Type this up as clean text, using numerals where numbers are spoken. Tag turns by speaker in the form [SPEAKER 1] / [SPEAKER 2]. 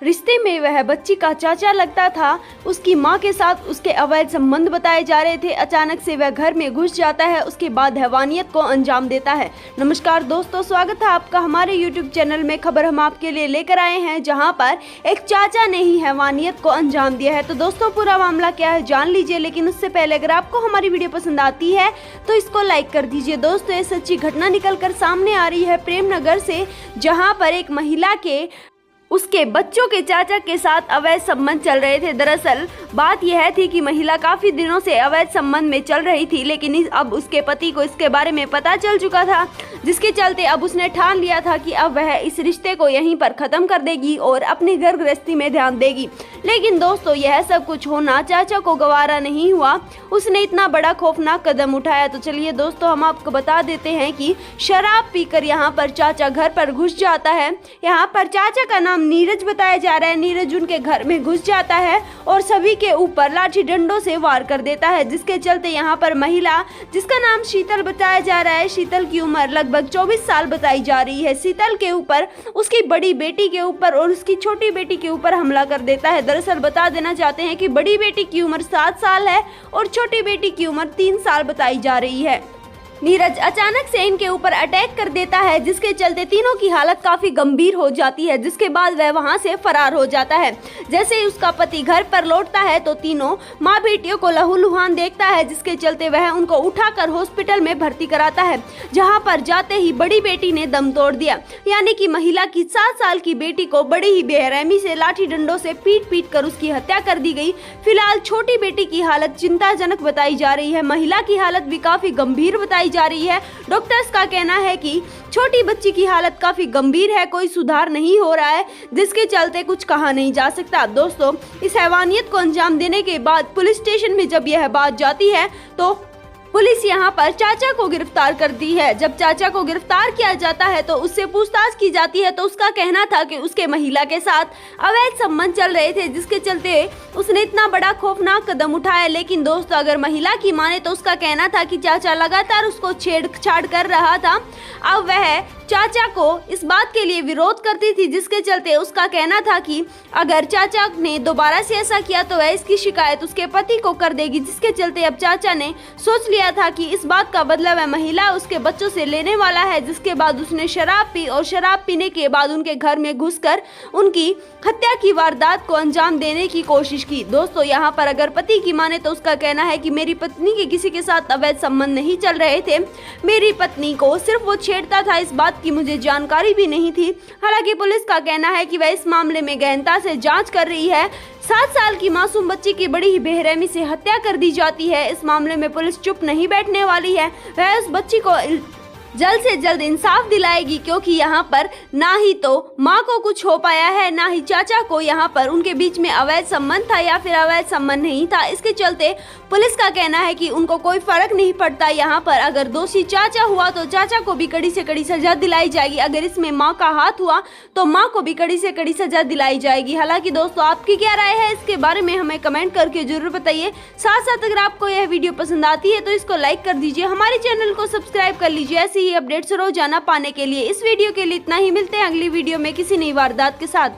[SPEAKER 1] रिश्ते में वह बच्ची का चाचा लगता था। उसकी मां के साथ उसके अवैध संबंध बताए जा रहे थे। अचानक से वह घर में घुस जाता है, उसके बाद हैवानियत को अंजाम देता है। नमस्कार दोस्तों, स्वागत है आपका हमारे YouTube चैनल में। खबर हम आपके लिए लेकर आए हैं जहां पर एक चाचा ने ही हैवानियत को अंजाम दिया है। तो दोस्तों, पूरा मामला क्या है जान लीजिए, लेकिन उससे पहले अगर आपको हमारी वीडियो पसंद आती है तो इसको लाइक कर दीजिए। दोस्तों, ये सच्ची घटना निकल कर सामने आ रही है प्रेमनगर से, जहाँ पर एक महिला के उसके बच्चों के चाचा के साथ अवैध संबंध चल रहे थे। दरअसल बात यह थी कि महिला काफ़ी दिनों से अवैध संबंध में चल रही थी, लेकिन अब उसके पति को इसके बारे में पता चल चुका था, जिसके चलते अब उसने ठान लिया था कि अब वह इस रिश्ते को यहीं पर ख़त्म कर देगी और अपनी घर गृहस्थी में ध्यान देगी। लेकिन दोस्तों, यह सब कुछ होना चाचा को गवारा नहीं हुआ। उसने इतना बड़ा खौफनाक कदम उठाया। तो चलिए दोस्तों, हम आपको बता देते हैं कि शराब पीकर यहाँ पर चाचा घर पर घुस जाता है। यहाँ पर चाचा का नाम नीरज बताया जा रहा है। नीरज उनके घर में घुस जाता है और सभी के ऊपर लाठी डंडों से वार कर देता है, जिसके चलते यहाँ पर महिला, जिसका नाम शीतल बताया जा रहा है, शीतल की उम्र लगभग 24 साल बताई जा रही है, शीतल के ऊपर, उसकी बड़ी बेटी के ऊपर और उसकी छोटी बेटी के ऊपर हमला कर देता है। दरअसल बता देना चाहते हैं कि बड़ी बेटी की उम्र 7 साल है और छोटी बेटी की उम्र 3 साल बताई जा रही है। नीरज अचानक से इनके ऊपर अटैक कर देता है, जिसके चलते तीनों की हालत काफी गंभीर हो जाती है, जिसके बाद वह वहां से फरार हो जाता है। जैसे ही उसका पति घर पर लौटता है तो तीनों माँ बेटियों को लहूलुहान देखता है, जिसके चलते वह उनको उठाकर हॉस्पिटल में भर्ती कराता है, जहां पर जाते ही बड़ी बेटी ने दम तोड़ दिया। यानी कि महिला की 7 साल की बेटी को बड़ी ही बेरहमी से लाठी डंडों से पीट कर उसकी हत्या कर दी गई। फिलहाल छोटी बेटी की हालत चिंताजनक बताई जा रही है। महिला की हालत भी काफी गंभीर बताई जा रही है। डॉक्टर्स का कहना है कि छोटी बच्ची की हालत काफी गंभीर है, कोई सुधार नहीं हो रहा है, जिसके चलते कुछ कहा नहीं जा सकता। दोस्तों, इस हैवानियत को अंजाम देने के बाद पुलिस स्टेशन में जब यह बात जाती है तो पुलिस यहाँ पर चाचा को गिरफ्तार करती है। जब चाचा को गिरफ्तार किया जाता है तो उससे पूछताछ की जाती है, तो उसका कहना था कि उसके महिला के साथ अवैध संबंध चल रहे थे, जिसके चलते उसने इतना बड़ा खौफनाक कदम उठाया। लेकिन दोस्तों, अगर महिला की माने तो उसका कहना था कि चाचा लगातार उसको छेड़छाड़ कर रहा था। अब वह चाचा को इस बात के लिए विरोध करती थी, जिसके चलते उसका कहना था कि अगर चाचा ने दोबारा से ऐसा किया तो वह इसकी शिकायत उसके पति को कर देगी, जिसके चलते अब चाचा ने सोच लिया था कि इस बात का बदला वह महिला उसके बच्चों से लेने वाला है। जिसके बाद उसने शराब पी और शराब पीने के बाद उनके घर में घुसकर उनकी हत्या की वारदात को अंजाम देने की कोशिश की। दोस्तों, यहाँ पर अगर पति की माने तो उसका कहना है कि मेरी पत्नी के किसी के साथ अवैध संबंध नहीं चल रहे थे, मेरी पत्नी को सिर्फ वो छेड़ता था, इस बात की मुझे जानकारी भी नहीं थी। हालांकि पुलिस का कहना है कि वह इस मामले में गहनता से जांच कर रही है। 7 साल की मासूम बच्ची की बड़ी ही बेरहमी से हत्या कर दी जाती है। इस मामले में पुलिस चुप नहीं बैठने वाली है। वह उस बच्ची को जल्द से जल्द इंसाफ दिलाएगी, क्योंकि यहाँ पर ना ही तो माँ को कुछ हो पाया है, ना ही चाचा को। यहाँ पर उनके बीच में अवैध संबंध था या फिर अवैध संबंध नहीं था, इसके चलते पुलिस का कहना है कि उनको कोई फर्क नहीं पड़ता। यहाँ पर अगर दोषी चाचा हुआ तो चाचा को भी कड़ी से कड़ी सजा दिलाई जाएगी, अगर इसमें माँ का हाथ हुआ तो माँ को भी कड़ी से कड़ी सजा दिलाई जाएगी। हालांकि दोस्तों, आपकी क्या राय है इसके बारे में हमें कमेंट करके जरूर बताइए। साथ साथ अगर आपको यह वीडियो पसंद आती है तो इसको लाइक कर दीजिए, हमारे चैनल को सब्सक्राइब कर लीजिए ऐसे ही अपडेट्स रोजाना पाने के लिए। इस वीडियो के लिए इतना ही, मिलते हैं अगली वीडियो में किसी नई वारदात के साथ।